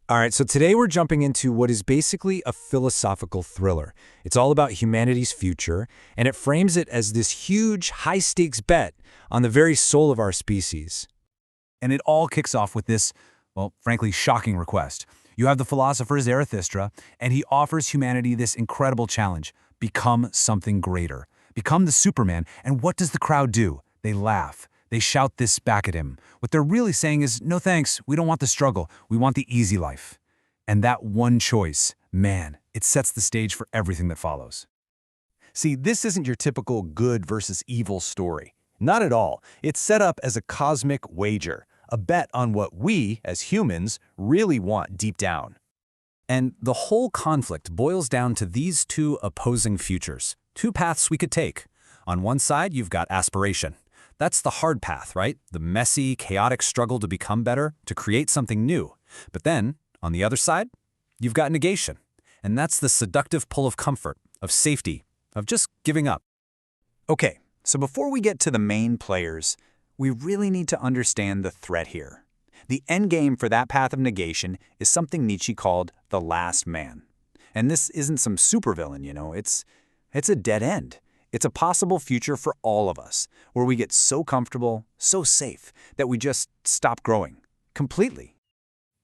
All right, so today we're jumping into what is basically a philosophical thriller. It's all about humanity's future, and it frames it as this huge, high-stakes bet on the very soul of our species. And it all kicks off with this, well, frankly, shocking request. You have the philosopher Zarathustra, and he offers humanity this incredible challenge: become something greater. Become the Superman. And what does the crowd do? They laugh. They shout this back at him. What they're really saying is, no thanks, we don't want the struggle, we want the easy life. And that one choice, man, it sets the stage for everything that follows. See, this isn't your typical good versus evil story. Not at all. It's set up as a cosmic wager, a bet on what we, as humans, really want deep down. And the whole conflict boils down to these two opposing futures, two paths we could take. On one side, you've got aspiration. That's the hard path, right? The messy, chaotic struggle to become better, to create something new. But then, on the other side, you've got negation. And that's the seductive pull of comfort, of safety, of just giving up. Okay, so before we get to the main players, we really need to understand the threat here. The endgame for that path of negation is something Nietzsche called the last man. And this isn't some supervillain, it's a dead end. It's a possible future for all of us, where we get so comfortable, so safe, that we just stop growing. Completely.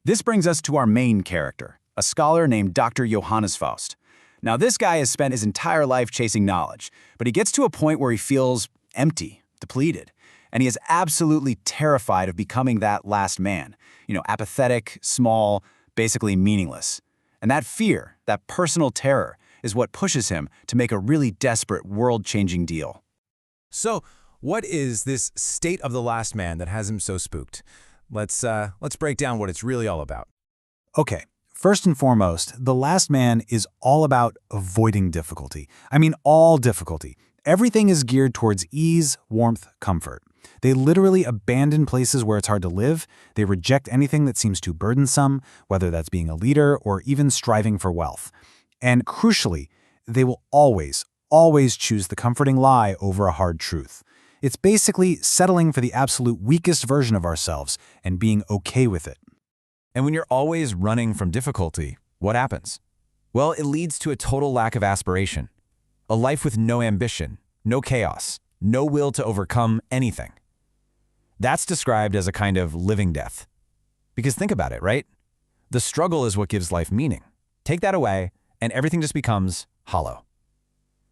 This brings us to our main character, a scholar named Dr. Johannes Faust. Now, this guy has spent his entire life chasing knowledge, but he gets to a point where he feels empty, depleted, and he is absolutely terrified of becoming that last man. Apathetic, small, basically meaningless. And that fear, that personal terror, is what pushes him to make a really desperate, world-changing deal. So, what is this state of the last man that has him so spooked? Let's break down what it's really all about. Okay, first and foremost, the last man is all about avoiding difficulty. I mean, all difficulty. Everything is geared towards ease, warmth, comfort. They literally abandon places where it's hard to live. They reject anything that seems too burdensome, whether that's being a leader or even striving for wealth. And crucially, they will always choose the comforting lie over a hard truth. It's basically settling for the absolute weakest version of ourselves and being okay with it. And when you're always running from difficulty, what happens? Well, it leads to a total lack of aspiration. A life with no ambition, no chaos, no will to overcome anything. That's described as a kind of living death. Because think about it, right? The struggle is what gives life meaning. Take that away, and everything just becomes hollow.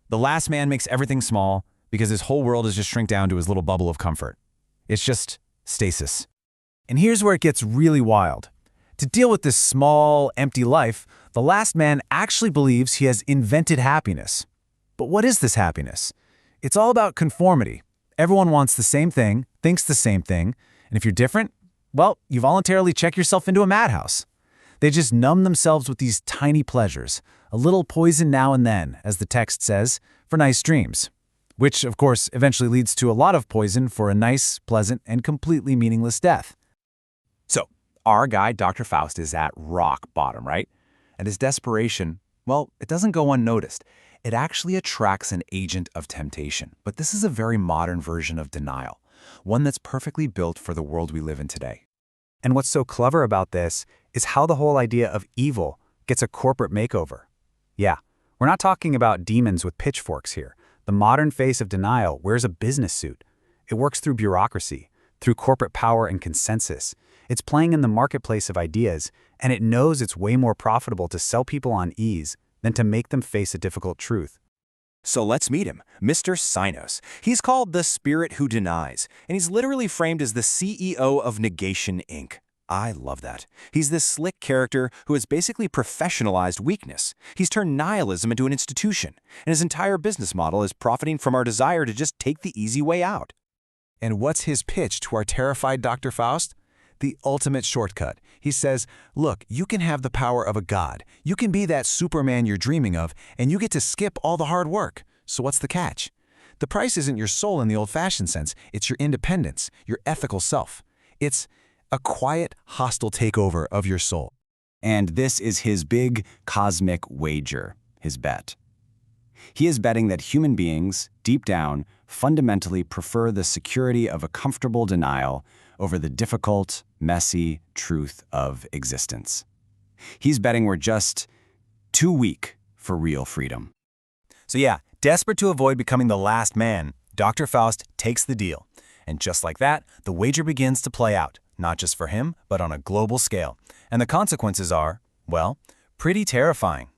The last man makes everything small because his whole world is just shrink down to his little bubble of comfort. It's just stasis. And here's where it gets really wild. To deal with this small, empty life, the last man actually believes he has invented happiness. But what is this happiness? It's all about conformity. Everyone wants the same thing, thinks the same thing, and if you're different, well, you voluntarily check yourself into a madhouse. They just numb themselves with these tiny pleasures, a little poison now and then, as the text says, for nice dreams. Which, of course, eventually leads to a lot of poison for a nice, pleasant, and completely meaningless death. So, our guy, Dr. Faust, is at rock bottom, right? And his desperation, well, it doesn't go unnoticed. It actually attracts an agent of temptation. But this is a very modern version of denial, one that's perfectly built for the world we live in today. And what's so clever about this is how the whole idea of evil gets a corporate makeover. Yeah, we're not talking about demons with pitchforks here. The modern face of denial wears a business suit. It works through bureaucracy, through corporate power and consensus. It's playing in the marketplace of ideas, and it knows it's way more profitable to sell people on ease than to make them face a difficult truth. So let's meet him, Mr. Sinos. He's called the Spirit Who Denies, and he's literally framed as the CEO of Negation, Inc. I love that. He's this slick character who has basically professionalized weakness. He's turned nihilism into an institution, and his entire business model is profiting from our desire to just take the easy way out. And what's his pitch to our terrified Dr. Faust? The ultimate shortcut. He says, look, you can have the power of a god. You can be that Superman you're dreaming of, and you get to skip all the hard work. So what's the catch? The price isn't your soul in the old-fashioned sense. It's your independence, your ethical self. It's a quiet, hostile takeover of your soul. And this is his big cosmic wager, his bet. He is betting that human beings, deep down, fundamentally prefer the security of a comfortable denial over the difficult, messy truth of existence. He's betting we're just too weak for real freedom. So yeah, desperate to avoid becoming the last man, Dr. Faust takes the deal. And just like that, the wager begins to play out, not just for him, but on a global scale. And the consequences are, well, pretty terrifying.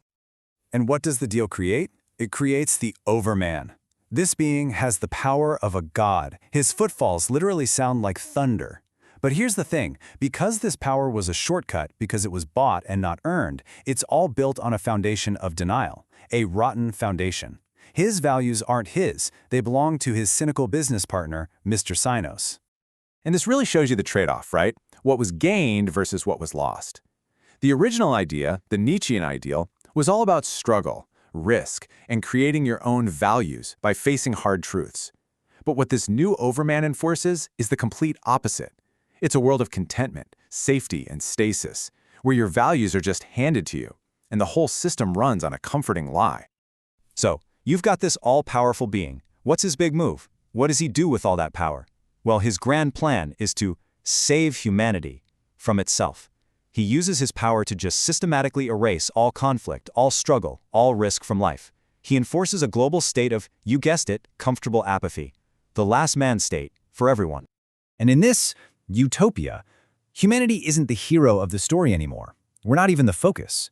And what does the deal create? It creates the Overman. This being has the power of a god. His footfalls literally sound like thunder. But here's the thing, because this power was a shortcut because it was bought and not earned, it's all built on a foundation of denial, a rotten foundation. His values aren't his, they belong to his cynical business partner, Mr. Sinos. And this really shows you the trade-off, right? What was gained versus what was lost. The original idea, the Nietzschean ideal, was all about struggle, risk, and creating your own values by facing hard truths. But what this new Overman enforces is the complete opposite. It's a world of contentment, safety, and stasis, where your values are just handed to you, and the whole system runs on a comforting lie. So, you've got this all-powerful being. What's his big move? What does he do with all that power? Well, his grand plan is to save humanity from itself. He uses his power to just systematically erase all conflict, all struggle, all risk from life. He enforces a global state of, you guessed it, comfortable apathy. The last man state for everyone. And in this Utopia, humanity isn't the hero of the story anymore. We're not even the focus.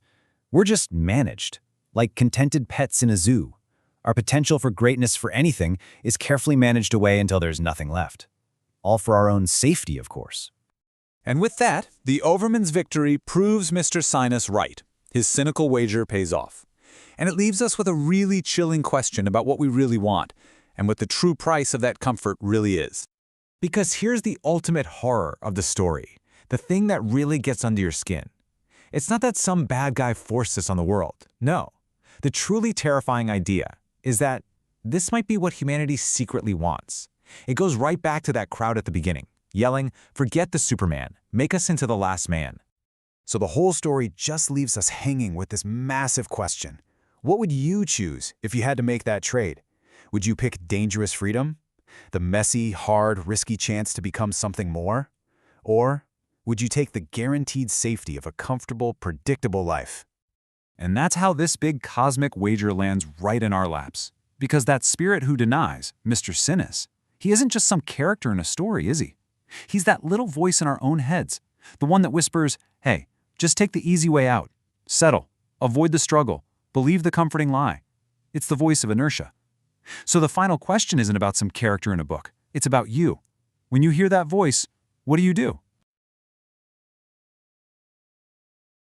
We're just managed, like contented pets in a zoo. Our potential for greatness for anything is carefully managed away until there's nothing left. All for our own safety, of course. And with that, the Overman's victory proves Mr. Sinos right. His cynical wager pays off. And it leaves us with a really chilling question about what we really want, and what the true price of that comfort really is. Because here's the ultimate horror of the story, the thing that really gets under your skin. It's not that some bad guy forced this on the world. No. The truly terrifying idea is that this might be what humanity secretly wants. It goes right back to that crowd at the beginning, yelling, "Forget the Superman, make us into the last man." So the whole story just leaves us hanging with this massive question. What would you choose if you had to make that trade? Would you pick dangerous freedom? The messy, hard, risky chance to become something more? Or would you take the guaranteed safety of a comfortable, predictable life? And that's how this big cosmic wager lands right in our laps. Because that spirit who denies, Mr. Sinos, he isn't just some character in a story, is he? He's that little voice in our own heads, the one that whispers, hey, just take the easy way out, settle, avoid the struggle, believe the comforting lie. It's the voice of inertia. So the final question isn't about some character in a book. It's about you. When you hear that voice, what do you do?